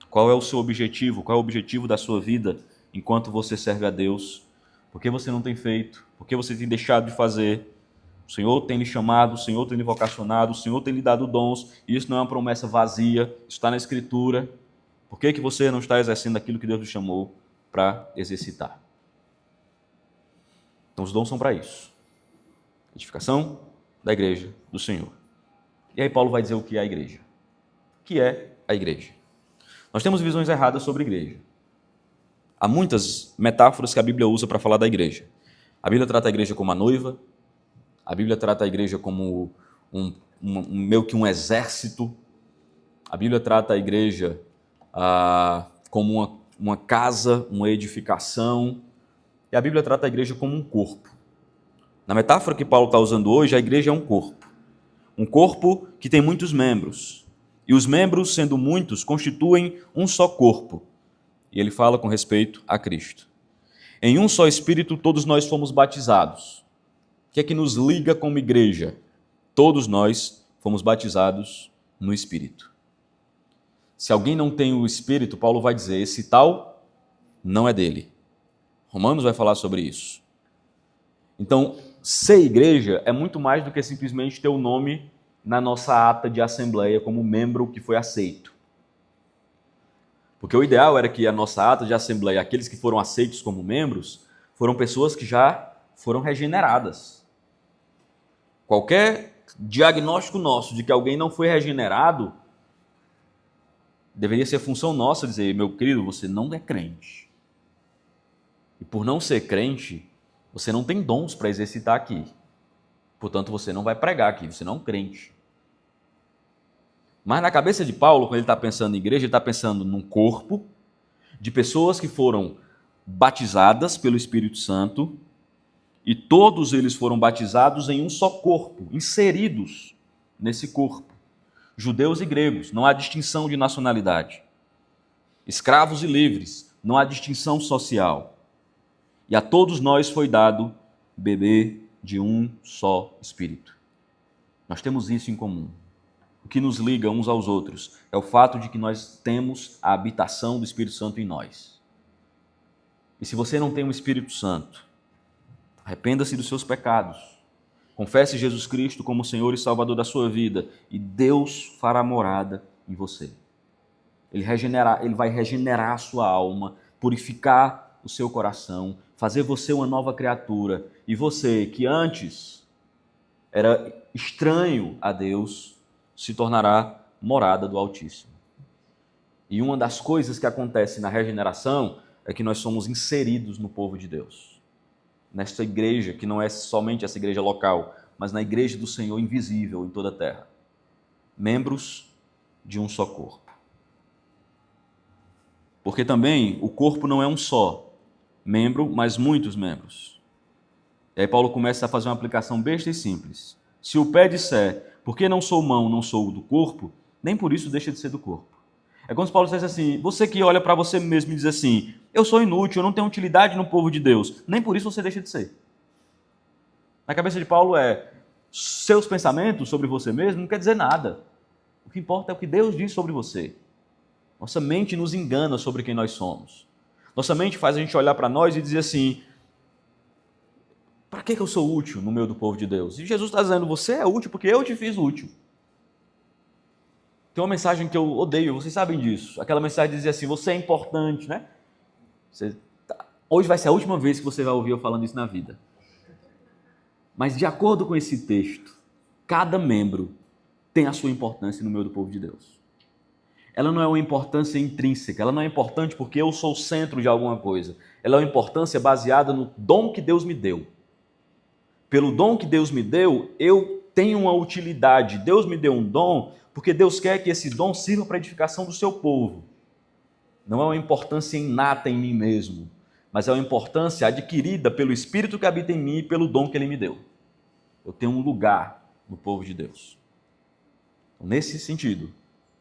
Qual é o seu objetivo? Qual é o objetivo da sua vida enquanto você serve a Deus? Por que você não tem feito? Por que você tem deixado de fazer? O Senhor tem lhe chamado, o Senhor tem lhe vocacionado, o Senhor tem lhe dado dons, e isso não é uma promessa vazia, isso está na Escritura. Por que você não está exercendo aquilo que Deus lhe chamou para exercitar? Então os dons são para isso. Edificação da igreja do Senhor. E aí Paulo vai dizer o que é a igreja. O que é a igreja? Nós temos visões erradas sobre a igreja. Há muitas metáforas que a Bíblia usa para falar da igreja. A Bíblia trata a igreja como a noiva, a Bíblia trata a igreja como meio que um exército, a Bíblia trata a igreja como uma casa, uma edificação, e a Bíblia trata a igreja como um corpo. Na metáfora que Paulo está usando hoje, a igreja é um corpo que tem muitos membros, e os membros, sendo muitos, constituem um só corpo. E ele fala com respeito a Cristo. Em um só Espírito todos nós fomos batizados. O que é que nos liga como igreja? Todos nós fomos batizados no Espírito. Se alguém não tem o Espírito, Paulo vai dizer, esse tal não é dele. Romanos vai falar sobre isso. Então, ser igreja é muito mais do que simplesmente ter o nome na nossa ata de assembleia como membro que foi aceito. Porque o ideal era que a nossa ata de assembleia, aqueles que foram aceitos como membros, foram pessoas que já foram regeneradas. Qualquer diagnóstico nosso de que alguém não foi regenerado, deveria ser função nossa dizer, meu querido, você não é crente. E por não ser crente, você não tem dons para exercitar aqui. Portanto, você não vai pregar aqui, você não é um crente. Mas na cabeça de Paulo, quando ele está pensando em igreja, ele está pensando num corpo de pessoas que foram batizadas pelo Espírito Santo e todos eles foram batizados em um só corpo, inseridos nesse corpo. Judeus e gregos, não há distinção de nacionalidade. Escravos e livres, não há distinção social. E a todos nós foi dado beber de um só Espírito. Nós temos isso em comum. O que nos liga uns aos outros é o fato de que nós temos a habitação do Espírito Santo em nós. E se você não tem o Espírito Santo, arrependa-se dos seus pecados, confesse Jesus Cristo como Senhor e Salvador da sua vida e Deus fará morada em você. Ele vai regenerar a sua alma, purificar o seu coração, fazer você uma nova criatura. E você, que antes era estranho a Deus, se tornará morada do Altíssimo. E uma das coisas que acontece na regeneração é que nós somos inseridos no povo de Deus. Nesta igreja, que não é somente essa igreja local, mas na igreja do Senhor invisível em toda a terra. Membros de um só corpo. Porque também o corpo não é um só membro, mas muitos membros. E aí Paulo começa a fazer uma aplicação besta e simples. Se o pé disser, porque não sou mão, não sou do corpo, nem por isso deixa de ser do corpo. É como se Paulo dissesse assim, você que olha para você mesmo e diz assim, eu sou inútil, eu não tenho utilidade no povo de Deus, nem por isso você deixa de ser. Na cabeça de Paulo seus pensamentos sobre você mesmo não quer dizer nada. O que importa é o que Deus diz sobre você. Nossa mente nos engana sobre quem nós somos. Nossa mente faz a gente olhar para nós e dizer assim, para que eu sou útil no meio do povo de Deus? E Jesus está dizendo, você é útil porque eu te fiz útil. Tem uma mensagem que eu odeio, vocês sabem disso. Aquela mensagem dizia assim, você é importante, né? Hoje vai ser a última vez que você vai ouvir eu falando isso na vida. Mas de acordo com esse texto, cada membro tem a sua importância no meio do povo de Deus. Ela não é uma importância intrínseca, ela não é importante porque eu sou o centro de alguma coisa. Ela é uma importância baseada no dom que Deus me deu. Pelo dom que Deus me deu, eu tenho uma utilidade. Deus me deu um dom porque Deus quer que esse dom sirva para a edificação do seu povo. Não é uma importância inata em mim mesmo, mas é uma importância adquirida pelo Espírito que habita em mim e pelo dom que Ele me deu. Eu tenho um lugar no povo de Deus. Nesse sentido,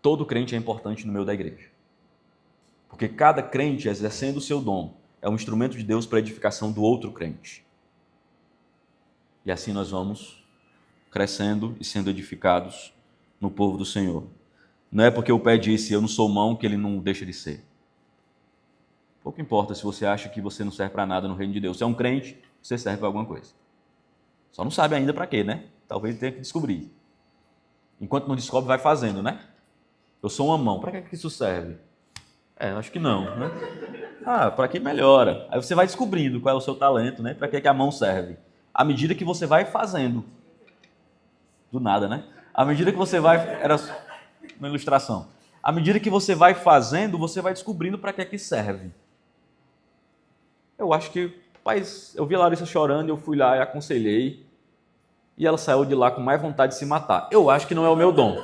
todo crente é importante no meio da igreja. Porque cada crente, exercendo o seu dom, é um instrumento de Deus para a edificação do outro crente. E assim nós vamos crescendo e sendo edificados no povo do Senhor. Não é porque o pé disse, eu não sou mão, que ele não deixa de ser. Pouco importa se você acha que você não serve para nada no reino de Deus. Se é um crente, você serve para alguma coisa. Só não sabe ainda para quê, né? Talvez tenha que descobrir. Enquanto não descobre, vai fazendo, né? Eu sou uma mão, para que isso serve? Acho que não, né? Para que melhora. Aí você vai descobrindo qual é o seu talento, né? Para que a mão serve. À medida que você vai fazendo. Do nada, né? À medida que você vai... Era uma ilustração. À medida que você vai fazendo, você vai descobrindo para que serve. Eu acho que... Rapaz, eu vi a Larissa chorando, eu fui lá e aconselhei. E ela saiu de lá com mais vontade de se matar. Eu acho que não é o meu dom.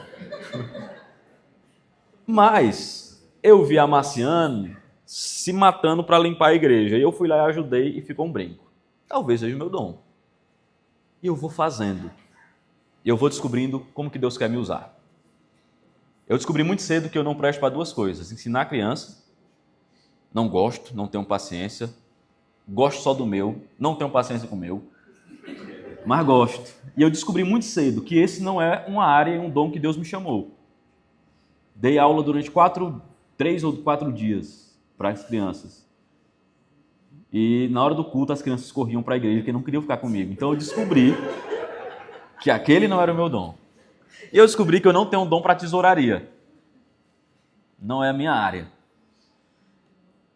Mas eu vi a Marciane se matando para limpar a igreja. E eu fui lá e ajudei e ficou um brinco. Talvez seja o meu dom. E eu vou fazendo. E eu vou descobrindo como que Deus quer me usar. Eu descobri muito cedo que eu não presto para duas coisas. Ensinar a criança. Não gosto, não tenho paciência. Gosto só do meu. Não tenho paciência com o meu. Mas gosto. E eu descobri muito cedo que esse não é uma área e um dom que Deus me chamou. Dei aula durante 3 ou 4 dias para as crianças. E na hora do culto as crianças corriam para a igreja porque não queriam ficar comigo. Então eu descobri que aquele não era o meu dom. E eu descobri que eu não tenho um dom para tesouraria. Não é a minha área.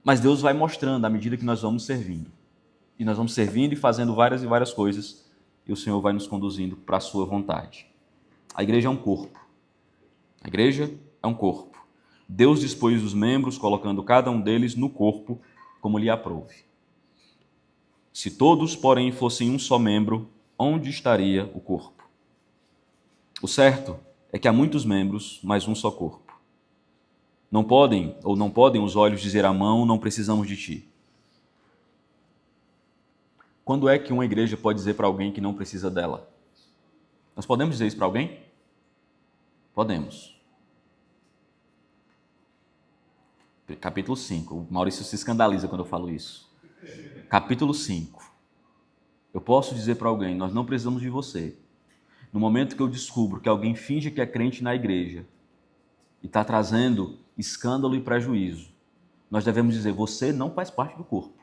Mas Deus vai mostrando à medida que nós vamos servindo. E nós vamos servindo e fazendo várias e várias coisas. E o Senhor vai nos conduzindo para a sua vontade. A igreja é um corpo. A igreja é um corpo. Deus dispôs os membros, colocando cada um deles no corpo, como lhe aprouve. Se todos, porém, fossem um só membro, onde estaria o corpo? O certo é que há muitos membros, mas um só corpo. Não podem os olhos dizer à mão, não precisamos de ti. Quando é que uma igreja pode dizer para alguém que não precisa dela? Nós podemos dizer isso para alguém? Podemos. Capítulo 5. O Maurício se escandaliza quando eu falo isso. Capítulo 5. Eu posso dizer para alguém, nós não precisamos de você. No momento que eu descubro que alguém finge que é crente na igreja e está trazendo escândalo e prejuízo, nós devemos dizer, você não faz parte do corpo.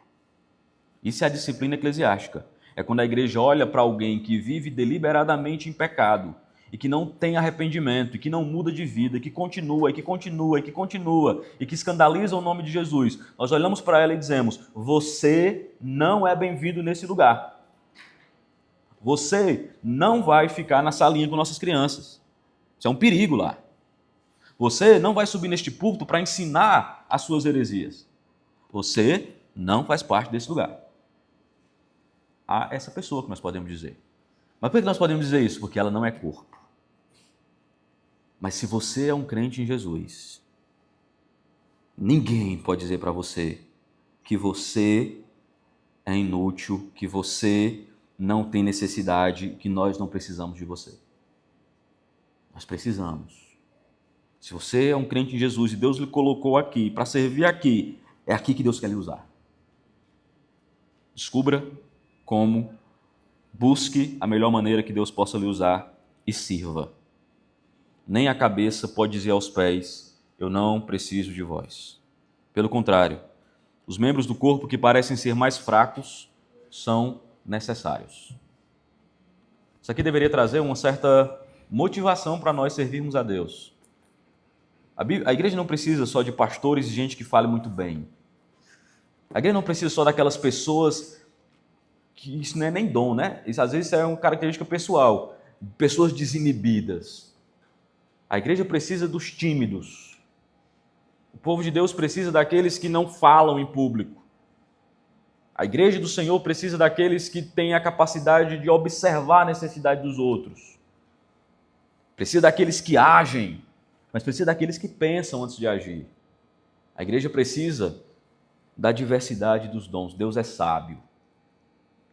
Isso é a disciplina eclesiástica. É quando a igreja olha para alguém que vive deliberadamente em pecado e que não tem arrependimento, e que não muda de vida, e que continua, e que continua, e que continua, e que escandaliza o nome de Jesus. Nós olhamos para ela e dizemos, você não é bem-vindo nesse lugar. Você não vai ficar na salinha com nossas crianças. Isso é um perigo lá. Você não vai subir neste púlpito para ensinar as suas heresias. Você não faz parte desse lugar. Há essa pessoa que nós podemos dizer. Mas por que nós podemos dizer isso? Porque ela não é corpo. Mas se você é um crente em Jesus, ninguém pode dizer para você que você é inútil, que você não tem necessidade, que nós não precisamos de você. Nós precisamos. Se você é um crente em Jesus e Deus lhe colocou aqui, para servir aqui, é aqui que Deus quer lhe usar. Descubra como, busque a melhor maneira que Deus possa lhe usar e sirva. Nem a cabeça pode dizer aos pés, eu não preciso de vós. Pelo contrário, os membros do corpo que parecem ser mais fracos são necessários. Isso aqui deveria trazer uma certa motivação para nós servirmos a Deus. A igreja não precisa só de pastores e gente que fale muito bem. A igreja não precisa só daquelas pessoas que isso não é nem dom, né? Isso às vezes é uma característica pessoal. Pessoas desinibidas. A igreja precisa dos tímidos. O povo de Deus precisa daqueles que não falam em público. A igreja do Senhor precisa daqueles que têm a capacidade de observar a necessidade dos outros. Precisa daqueles que agem, mas precisa daqueles que pensam antes de agir. A igreja precisa da diversidade dos dons. Deus é sábio.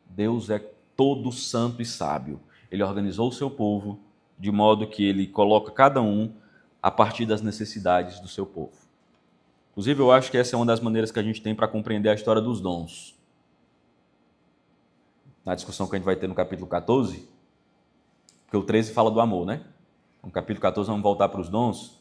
Deus é todo santo e sábio. Ele organizou o seu povo de modo que ele coloca cada um a partir das necessidades do seu povo. Inclusive, eu acho que essa é uma das maneiras que a gente tem para compreender a história dos dons. Na discussão que a gente vai ter no capítulo 14, porque o 13 fala do amor, né? No capítulo 14 vamos voltar para os dons.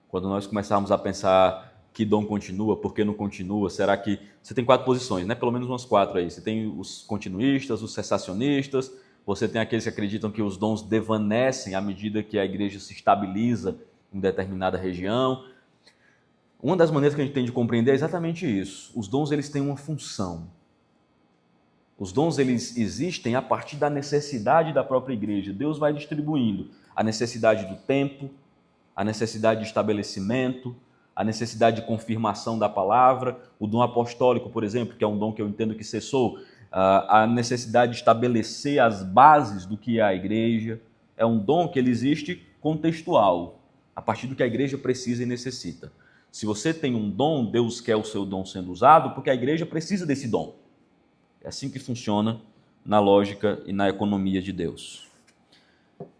Quando nós começarmos a pensar que dom continua, por que não continua, será que... Você tem 4 posições, né? Pelo menos umas 4 aí. Você tem os continuistas, os cessacionistas, você tem aqueles que acreditam que os dons devanecem à medida que a igreja se estabiliza em determinada região. Uma das maneiras que a gente tem de compreender é exatamente isso. Os dons, eles têm uma função. Os dons, eles existem a partir da necessidade da própria igreja. Deus vai distribuindo a necessidade do tempo, a necessidade de estabelecimento, a necessidade de confirmação da palavra, o dom apostólico, por exemplo, que é um dom que eu entendo que cessou, a necessidade de estabelecer as bases do que é a igreja. É um dom que ele existe contextual, a partir do que a igreja precisa e necessita. Se você tem um dom, Deus quer o seu dom sendo usado, porque a igreja precisa desse dom. É assim que funciona na lógica e na economia de Deus.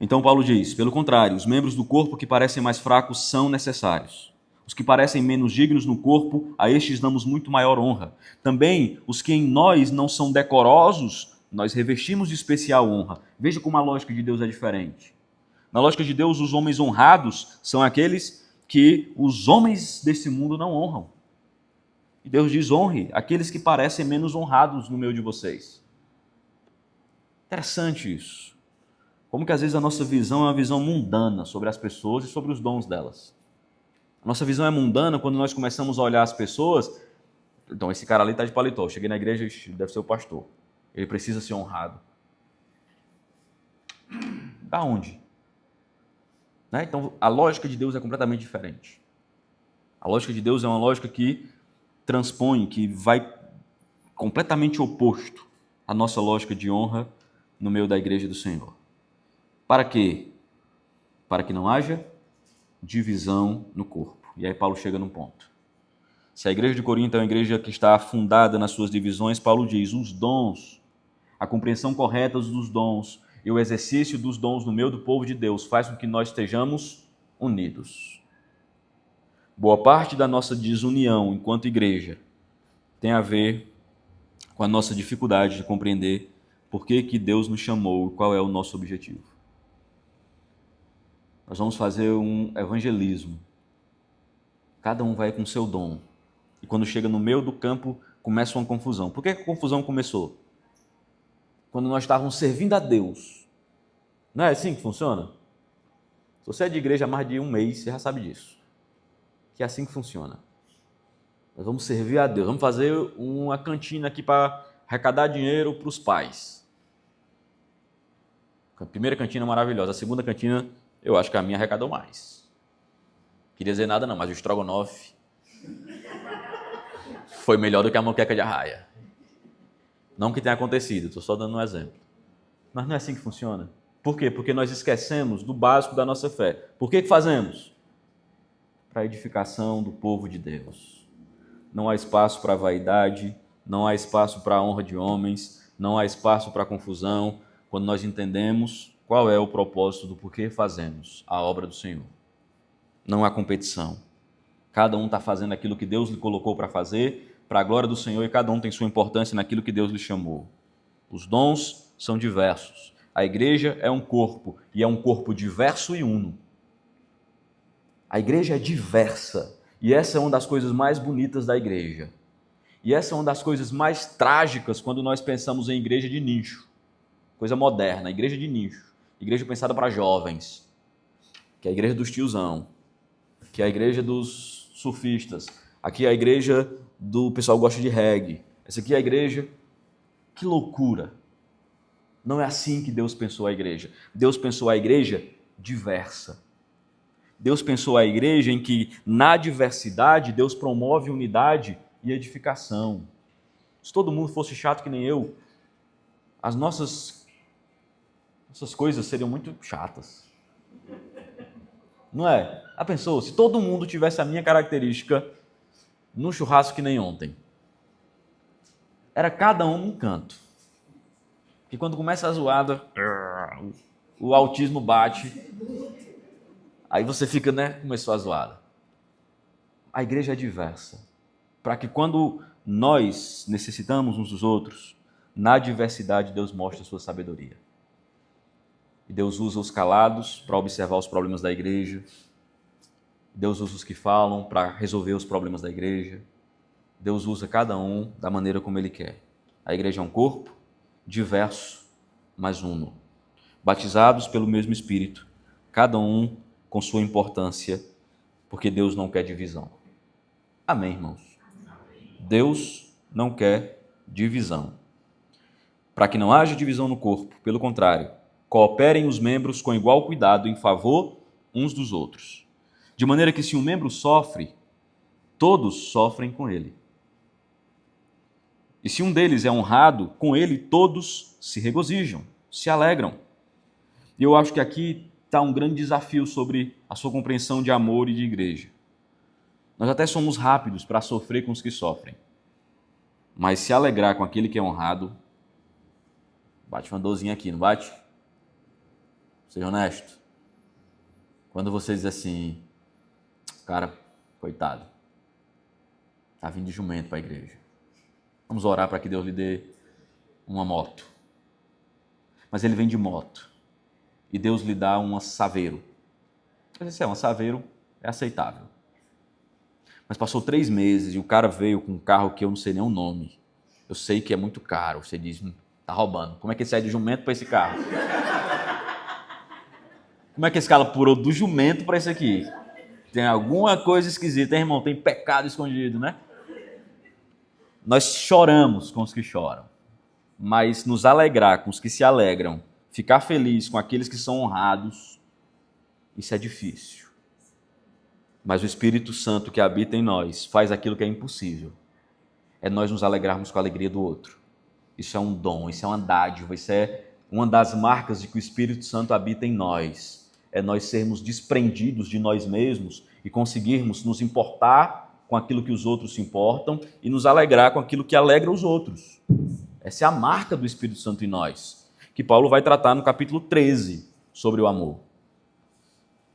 Então Paulo diz, pelo contrário, os membros do corpo que parecem mais fracos são necessários. Os que parecem menos dignos no corpo, a estes damos muito maior honra. Também os que em nós não são decorosos, nós revestimos de especial honra. Veja como a lógica de Deus é diferente. Na lógica de Deus, os homens honrados são aqueles que os homens desse mundo não honram. E Deus diz, honre aqueles que parecem menos honrados no meio de vocês. Interessante isso. Como que às vezes a nossa visão é uma visão mundana sobre as pessoas e sobre os dons delas. A nossa visão é mundana quando nós começamos a olhar as pessoas. Então, esse cara ali está de paletó. Eu cheguei na igreja, deve ser o pastor. Ele precisa ser honrado. Da onde? Né? Então, a lógica de Deus é completamente diferente. A lógica de Deus é uma lógica que transpõe, que vai completamente oposto à nossa lógica de honra no meio da igreja do Senhor. Para quê? Para que não haja divisão no corpo. E aí Paulo chega num ponto. Se a igreja de Corinto é uma igreja que está afundada nas suas divisões, Paulo diz, os dons, a compreensão correta dos dons e o exercício dos dons no meio do povo de Deus faz com que nós estejamos unidos. Boa parte da nossa desunião enquanto igreja tem a ver com a nossa dificuldade de compreender por que Deus nos chamou e qual é o nosso objetivo. Nós vamos fazer um evangelismo. Cada um vai com o seu dom. E quando chega no meio do campo, começa uma confusão. Por que a confusão começou? Quando nós estávamos servindo a Deus. Não é assim que funciona? Se você é de igreja há mais de um mês, você já sabe disso. Que é assim que funciona. Nós vamos servir a Deus. Vamos fazer uma cantina aqui para arrecadar dinheiro para os pais. A primeira cantina maravilhosa. A segunda cantina, eu acho que a minha arrecadou mais. Queria dizer nada não, mas o estrogonofe foi melhor do que a moqueca de arraia. Não que tenha acontecido, estou só dando um exemplo. Mas não é assim que funciona. Por quê? Porque nós esquecemos do básico da nossa fé. Por que fazemos? Para a edificação do povo de Deus. Não há espaço para vaidade, não há espaço para a honra de homens, não há espaço para confusão, quando nós entendemos qual é o propósito do porquê fazemos a obra do Senhor. Não há competição. Cada um está fazendo aquilo que Deus lhe colocou para fazer, para a glória do Senhor, e cada um tem sua importância naquilo que Deus lhe chamou. Os dons são diversos. A igreja é um corpo, e é um corpo diverso e uno. A igreja é diversa, e essa é uma das coisas mais bonitas da igreja. E essa é uma das coisas mais trágicas quando nós pensamos em igreja de nicho. Coisa moderna, igreja de nicho. Igreja pensada para jovens, que é a igreja dos tiozão, que é a igreja dos surfistas, aqui é a igreja do pessoal que gosta de reggae, essa aqui é a igreja... Que loucura! Não é assim que Deus pensou a igreja. Deus pensou a igreja diversa. Deus pensou a igreja em que, na diversidade, Deus promove unidade e edificação. Se todo mundo fosse chato que nem eu, as nossas coisas seriam muito chatas. Não é? Já pensou? Se todo mundo tivesse a minha característica no churrasco que nem ontem. Era cada um num canto. Porque quando começa a zoada, o autismo bate. Aí você fica, né? Começou a zoada. A igreja é diversa. Para que quando nós necessitamos uns dos outros, na diversidade Deus mostra a sua sabedoria. E Deus usa os calados para observar os problemas da igreja. Deus usa os que falam para resolver os problemas da igreja. Deus usa cada um da maneira como Ele quer. A igreja é um corpo diverso, mas uno. Batizados pelo mesmo Espírito, cada um com sua importância, porque Deus não quer divisão. Amém, irmãos? Deus não quer divisão. Para que não haja divisão no corpo, pelo contrário, cooperem os membros com igual cuidado em favor uns dos outros. De maneira que se um membro sofre, todos sofrem com ele. E se um deles é honrado, com ele todos se regozijam, se alegram. E eu acho que aqui está um grande desafio sobre a sua compreensão de amor e de igreja. Nós até somos rápidos para sofrer com os que sofrem. Mas se alegrar com aquele que é honrado, bate uma dorzinha aqui, não bate? Seja honesto. Quando você diz assim, cara, coitado, tá vindo de jumento para a igreja. Vamos orar para que Deus lhe dê uma moto. Mas ele vem de moto. E Deus lhe dá uma Saveiro. Mas se é uma Saveiro, é aceitável. Mas passou 3 meses e o cara veio com um carro que eu não sei nem o nome. Eu sei que é muito caro. Você diz, tá roubando. Como é que ele sai de jumento para esse carro? Como é que esse cara pulou do jumento para esse aqui? Tem alguma coisa esquisita, hein, irmão? Tem pecado escondido, né? Nós choramos com os que choram. Mas nos alegrar com os que se alegram, ficar feliz com aqueles que são honrados, isso é difícil. Mas o Espírito Santo que habita em nós faz aquilo que é impossível. É nós nos alegrarmos com a alegria do outro. Isso é um dom, isso é uma dádiva, isso é uma das marcas de que o Espírito Santo habita em nós. É nós sermos desprendidos de nós mesmos e conseguirmos nos importar com aquilo que os outros se importam e nos alegrar com aquilo que alegra os outros. Essa é a marca do Espírito Santo em nós, que Paulo vai tratar no capítulo 13 sobre o amor.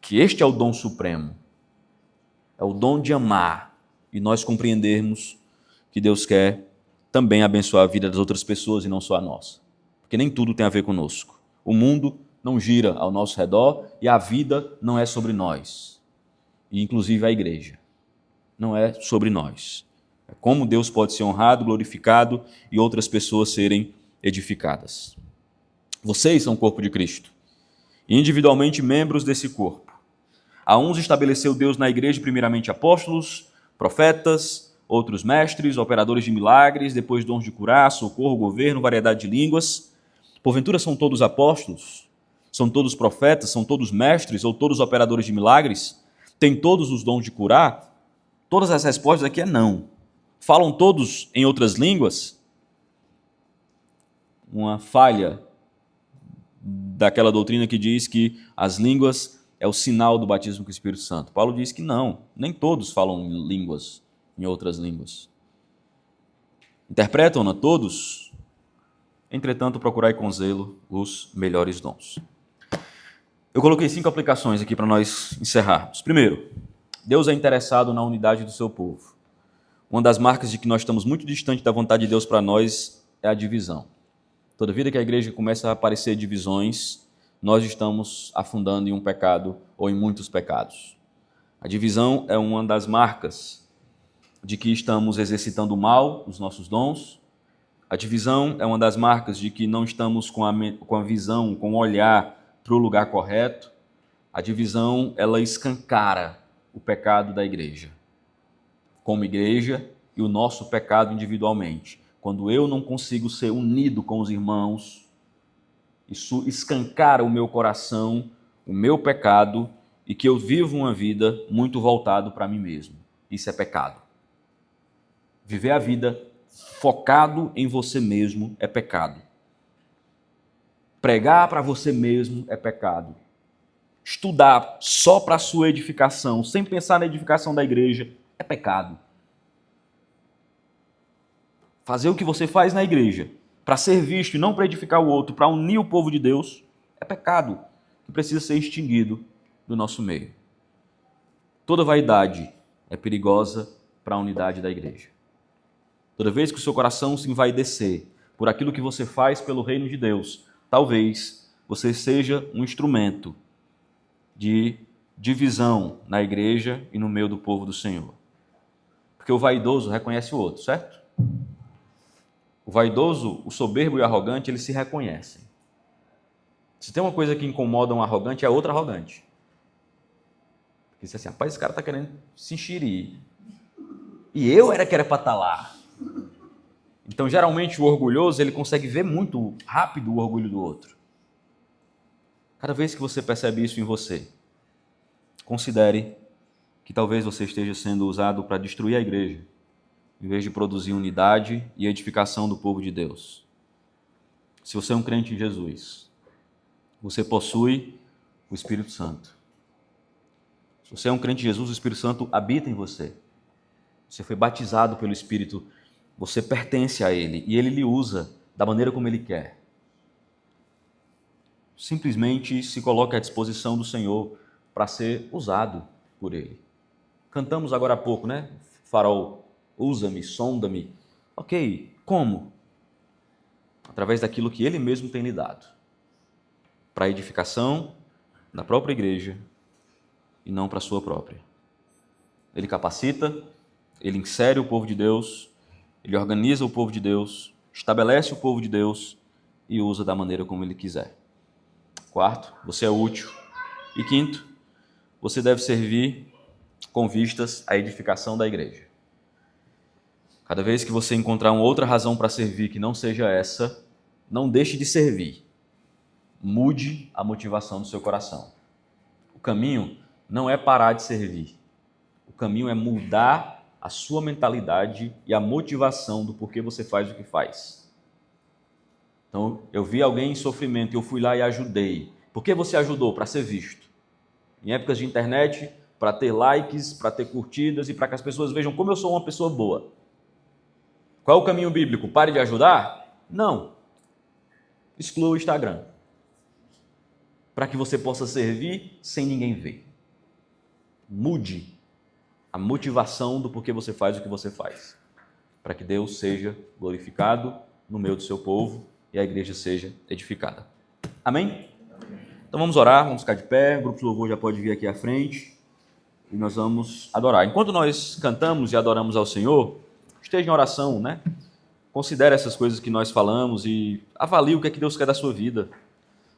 Que este é o dom supremo. É o dom de amar e nós compreendermos que Deus quer também abençoar a vida das outras pessoas e não só a nossa. Porque nem tudo tem a ver conosco. O mundo não gira ao nosso redor e a vida não é sobre nós. E inclusive a igreja. Não é sobre nós. É como Deus pode ser honrado, glorificado e outras pessoas serem edificadas. Vocês são o corpo de Cristo e individualmente membros desse corpo. A uns estabeleceu Deus na igreja primeiramente apóstolos, profetas, outros mestres, operadores de milagres, depois dons de curar, socorro, governo, variedade de línguas. Porventura são todos apóstolos? São todos profetas? São todos mestres ou todos operadores de milagres? Têm todos os dons de curar? Todas as respostas aqui é não. Falam todos em outras línguas? Uma falha daquela doutrina que diz que as línguas é o sinal do batismo com o Espírito Santo. Paulo diz que não, nem todos falam línguas, em outras línguas. Interpretam-na todos? Entretanto, procurai com zelo os melhores dons. Eu coloquei 5 aplicações aqui para nós encerrarmos. Primeiro, Deus é interessado na unidade do seu povo. Uma das marcas de que nós estamos muito distante da vontade de Deus para nós é a divisão. Toda vida que a igreja começa a aparecer divisões, nós estamos afundando em um pecado ou em muitos pecados. A divisão é uma das marcas de que estamos exercitando mal os nossos dons. A divisão é uma das marcas de que não estamos com a visão, com o olhar para o lugar correto. A divisão, ela escancara o pecado da igreja, como igreja, e o nosso pecado individualmente. Quando eu não consigo ser unido com os irmãos, Isso escancara o meu coração, o meu pecado, e que eu vivo uma vida muito voltado para mim mesmo. Isso é pecado. Viver a vida focado em você mesmo é pecado. Pregar para você mesmo é pecado. Estudar só para a sua edificação, sem pensar na edificação da igreja, é pecado. Fazer o que você faz na igreja, para ser visto e não para edificar o outro, para unir o povo de Deus, é pecado que precisa ser extinguido do nosso meio. Toda vaidade é perigosa para a unidade da igreja. Toda vez que o seu coração se envaidecer por aquilo que você faz pelo reino de Deus, talvez você seja um instrumento de divisão na igreja e no meio do povo do Senhor. Porque o vaidoso reconhece o outro, certo? O vaidoso, o soberbo e o arrogante, eles se reconhecem. Se tem uma coisa que incomoda um arrogante, é outro arrogante. Porque você assim, rapaz, esse cara está querendo se enxerir. E eu era que era para estar lá. Então, geralmente, o orgulhoso, ele consegue ver muito rápido o orgulho do outro. Cada vez que você percebe isso em você, considere que talvez você esteja sendo usado para destruir a igreja, em vez de produzir unidade e edificação do povo de Deus. Se você é um crente em Jesus, você possui o Espírito Santo. Se você é um crente em Jesus, o Espírito Santo habita em você. Você foi batizado pelo Espírito, você pertence a Ele e Ele lhe usa da maneira como Ele quer. Simplesmente se coloque à disposição do Senhor para ser usado por Ele. Cantamos agora há pouco, né? Farol, usa-me, sonda-me. Ok, como? Através daquilo que Ele mesmo tem lhe dado. Para a edificação da própria igreja e não para a sua própria. Ele capacita, Ele insere o povo de Deus, Ele organiza o povo de Deus, estabelece o povo de Deus e usa da maneira como Ele quiser. Quarto, você é útil. E quinto, você deve servir com vistas à edificação da igreja. Cada vez que você encontrar uma outra razão para servir que não seja essa, não deixe de servir. Mude a motivação do seu coração. O caminho não é parar de servir. O caminho é mudar a sua mentalidade e a motivação do porquê você faz o que faz. Então, eu vi alguém em sofrimento e eu fui lá e ajudei. Por que você ajudou? Para ser visto. Em épocas de internet, para ter likes, para ter curtidas e para que as pessoas vejam como eu sou uma pessoa boa. Qual é o caminho bíblico? Pare de ajudar? Não. Exclua o Instagram. Para que você possa servir sem ninguém ver. Mude a motivação do porquê você faz o que você faz. Para que Deus seja glorificado no meio do seu povo e a igreja seja edificada. Amém? Então vamos orar, vamos ficar de pé, o grupo de louvor já pode vir aqui à frente e nós vamos adorar. Enquanto nós cantamos e adoramos ao Senhor, esteja em oração, né? Considere essas coisas que nós falamos e avalie o que é que Deus quer da sua vida.